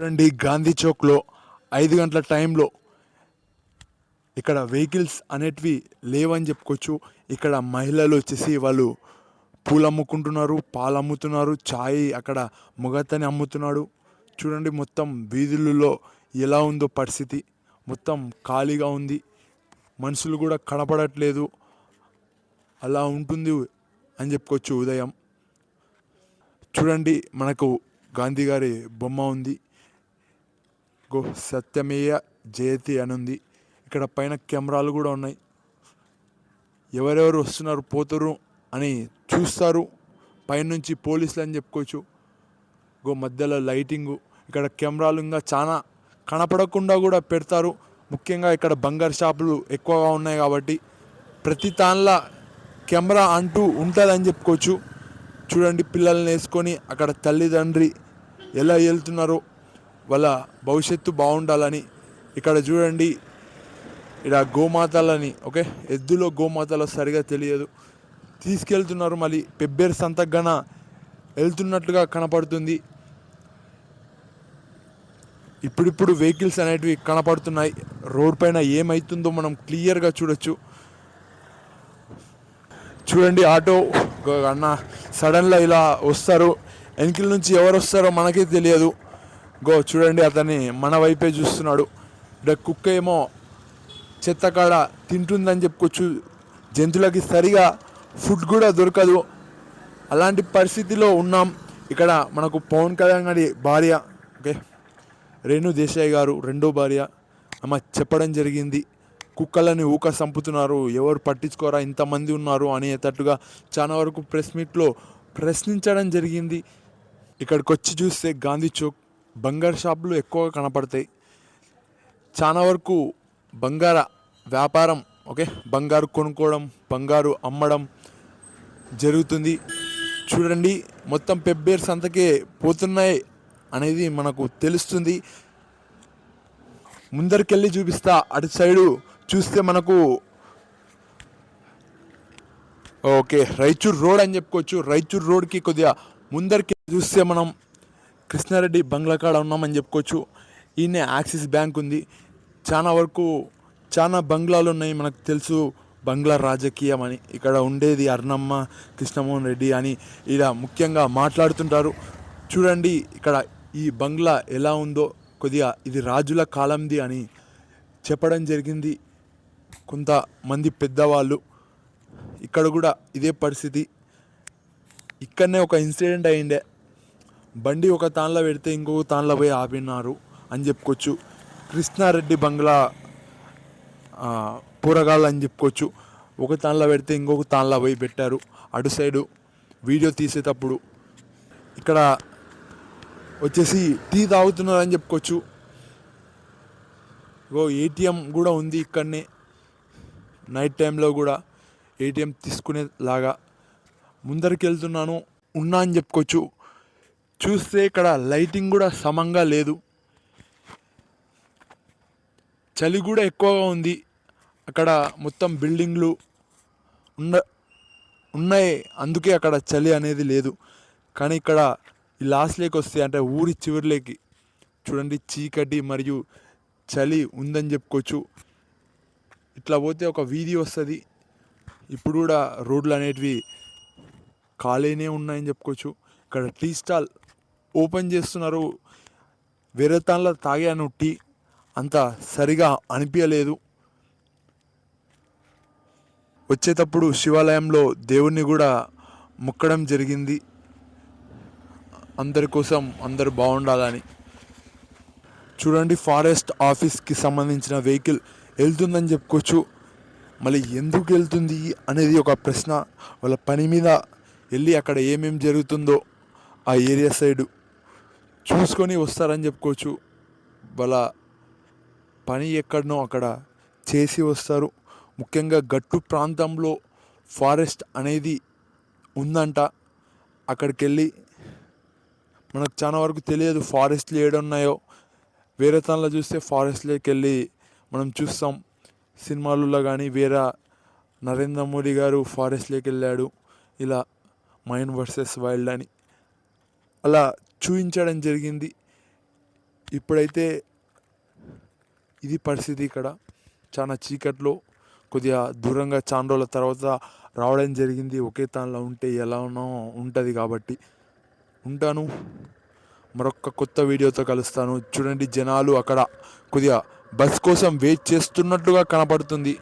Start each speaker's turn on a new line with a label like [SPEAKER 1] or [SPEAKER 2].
[SPEAKER 1] రండి గాంధీ చౌక్లో 5 గంటల టైంలో ఇక్కడ వెహికల్స్ అనేటివి లేవని చెప్పుకోవచ్చు. ఇక్కడ మహిళలు వచ్చేసి వాళ్ళు పూలు అమ్ముకుంటున్నారు, పాలు అమ్ముతున్నారు, చాయ్ అక్కడ మొగతని అమ్ముతున్నాడు. చూడండి మొత్తం వీధులలో ఎలా ఉందో పరిస్థితి. మొత్తం ఖాళీగా ఉంది, మనుషులు కూడా కనపడట్లేదు. అలా ఉంటుంది అని చెప్పుకోవచ్చు ఉదయం. చూడండి మనకు గాంధీ గారి బొమ్మ ఉంది. గో సత్యమేయ జయతి అని ఉంది. ఇక్కడ పైన కెమెరాలు కూడా ఉన్నాయి. ఎవరెవరు వస్తున్నారు పోతురు అని చూస్తారు పైనుంచి పోలీసులు అని చెప్పుకోవచ్చు. గో మధ్యలో లైటింగు, ఇక్కడ కెమెరాలు ఇంకా చాలా కనపడకుండా కూడా పెడతారు. ముఖ్యంగా ఇక్కడ బంగారు షాపులు ఎక్కువగా ఉన్నాయి కాబట్టి ప్రతి తాన్లా కెమెరా అంటూ ఉంటుందని చెప్పుకోవచ్చు. చూడండి పిల్లల్ని వేసుకొని అక్కడ తల్లిదండ్రి ఎలా వెళ్తున్నారో వాళ్ళ భవిష్యత్తు బాగుండాలని. ఇక్కడ చూడండి ఇక్కడ గోమాతలని, ఓకే, ఎద్దులో గోమాతలో సరిగా తెలియదు, తీసుకెళ్తున్నారు. మళ్ళీ పెబ్బేరు సంతగ్గన వెళ్తున్నట్లుగా కనపడుతుంది. ఇప్పుడిప్పుడు వెహికల్స్ అనేటివి కనపడుతున్నాయి. రోడ్ పైన ఏమవుతుందో మనం క్లియర్గా చూడొచ్చు. చూడండి ఆటో అన్న సడన్గా ఇలా వస్తారు. వెనకల నుంచి ఎవరు వస్తారో మనకే తెలియదు. గో చూడండి అతన్ని మన వైపే చూస్తున్నాడు. ఇక్కడ కుక్క ఏమో చెత్త కాడ తింటుందని చెప్పుకోవచ్చు. జంతువులకి సరిగా ఫుడ్ కూడా దొరకదు. అలాంటి పరిస్థితిలో ఉన్నాం. ఇక్కడ మనకు పవన్ కళ్యాణ్ గారి భార్య, ఓకే, రేణు దేశాయ్ గారు రెండో భార్య, ఆమె చెప్పడం జరిగింది, కుక్కలని ఊక చంపుతున్నారు, ఎవరు పట్టించుకోరా, ఇంతమంది ఉన్నారు అనేటట్టుగా చాలా వరకు ప్రెస్ మీట్లో ప్రశ్నించడం జరిగింది. ఇక్కడికి వచ్చి చూస్తే గాంధీ చౌక్ బంగారు షాపులు ఎక్కువగా కనపడతాయి. చాలా వరకు బంగార వ్యాపారం, ఓకే, బంగారు కొనుక్కోవడం, బంగారు అమ్మడం జరుగుతుంది. చూడండి మొత్తం పెబ్బేరు సంతకే పోతున్నాయి అనేది మనకు తెలుస్తుంది. ముందరికెళ్ళి చూపిస్తా. అటు సైడు చూస్తే మనకు ఓకే రైచూర్ రోడ్ అని చెప్పుకోవచ్చు. రైచూర్ రోడ్కి కొద్దిగా ముందరికి చూస్తే మనం కృష్ణారెడ్డి బంగ్లా కాడ ఉన్నామని చెప్పుకోవచ్చు. ఈయన యాక్సిస్ బ్యాంక్ ఉంది. చాలా వరకు చాలా బంగ్లాలు ఉన్నాయి. మనకు తెలుసు బంగ్లా రాజకీయం అని. ఇక్కడ ఉండేది అర్ణమ్మ, కృష్ణమోహన్ రెడ్డి అని ఇలా ముఖ్యంగా మాట్లాడుతుంటారు. చూడండి ఇక్కడ ఈ బంగ్లా ఎలా ఉందో, కొద్దిగా ఇది రాజుల కాలంది అని చెప్పడం జరిగింది కొంతమంది పెద్దవాళ్ళు. ఇక్కడ కూడా ఇదే పరిస్థితి. ఇక్కడనే ఒక ఇన్సిడెంట్ అయిందే, బండి ఒక తాన్లో పెడితే ఇంకొక తాన్లో పోయి ఆపినారు అని చెప్పుకోవచ్చు. కృష్ణారెడ్డి బంగ్లా పూరగాళ్ళు అని చెప్పుకోవచ్చు. ఒక తాన్లో పెడితే ఇంకొక తాన్లో పోయి పెట్టారు. అటు సైడు వీడియో తీసేటప్పుడు ఇక్కడ వచ్చేసి టీ తాగుతున్నారు అని చెప్పుకోవచ్చు. ఏటీఎం కూడా ఉంది ఇక్కడనే. నైట్ టైంలో కూడా ఏటీఎం తీసుకునేలాగా ముందరికి వెళ్తున్నాను ఉన్నా అని చెప్పుకోవచ్చు. చూస్తే ఇక్కడ లైటింగ్ కూడా సమంగా లేదు, చలి కూడా ఎక్కువగా ఉంది. అక్కడ మొత్తం బిల్డింగ్లు ఉన్నాయి, అందుకే అక్కడ చలి అనేది లేదు. కానీ ఇక్కడ ఈ లాస్ట్లోకి వస్తే అంటే ఊరి చివరిలోకి చూడండి చీకటి మరియు చలి ఉందని చెప్పుకోవచ్చు. ఇట్లా పోతే ఒక వీధి వస్తుంది. ఇప్పుడు కూడా రోడ్లు అనేటివి ఖాళీనే ఉన్నాయని చెప్పుకోవచ్చు. ఇక్కడ టీ స్టాల్ ఓపెన్ చేస్తున్నారు. వేరే తాన్లో తాగాను టీ, అంత సరిగా అనిపించలేదు. వచ్చేటప్పుడు శివాలయంలో దేవుణ్ణి కూడా మొక్కడం జరిగింది, అందరి కోసం అందరు బాగుండాలని. చూడండి ఫారెస్ట్ ఆఫీస్కి సంబంధించిన వెహికల్ వెళ్తుందని చెప్పుకోవచ్చు. మళ్ళీ ఎందుకు వెళ్తుంది అనేది ఒక ప్రశ్న. వాళ్ళ పని మీద వెళ్ళి అక్కడ ఏమేమి జరుగుతుందో ఆ ఏరియా సైడు చూసుకొని వస్తారని చెప్పుకోవచ్చు. వాళ్ళ పని ఎక్కడనో అక్కడ చేసి వస్తారు. ముఖ్యంగా గట్టు ప్రాంతంలో ఫారెస్ట్ అనేది ఉందంట. అక్కడికి వెళ్ళి మనకు చాలా వరకు తెలియదు ఫారెస్ట్లు ఏడున్నాయో. వేరే తనలో చూస్తే ఫారెస్ట్లోకి వెళ్ళి మనం చూస్తాం సినిమాలలో కానీ. వేరే నరేంద్ర మోడీ గారు ఫారెస్ట్లోకి వెళ్ళాడు, ఇలా మైండ్ వర్సెస్ వైల్డ్ అని అలా చూపించడం జరిగింది. ఇప్పుడైతే ఇది పరిస్థితి ఇక్కడ. చాలా చీకట్లో కొద్దిగా దూరంగా చాలా రోజుల తర్వాత రావడం జరిగింది. ఒకే తానులో ఉంటే ఎలానో ఉంటుంది కాబట్టి ఉంటాను. మరొక కొత్త వీడియోతో కలుస్తాను. చూడండి, జనాలు అక్కడ కొద్దిగా బస్ కోసం వెయిట్ చేస్తున్నట్లుగా కనపడుతుంది.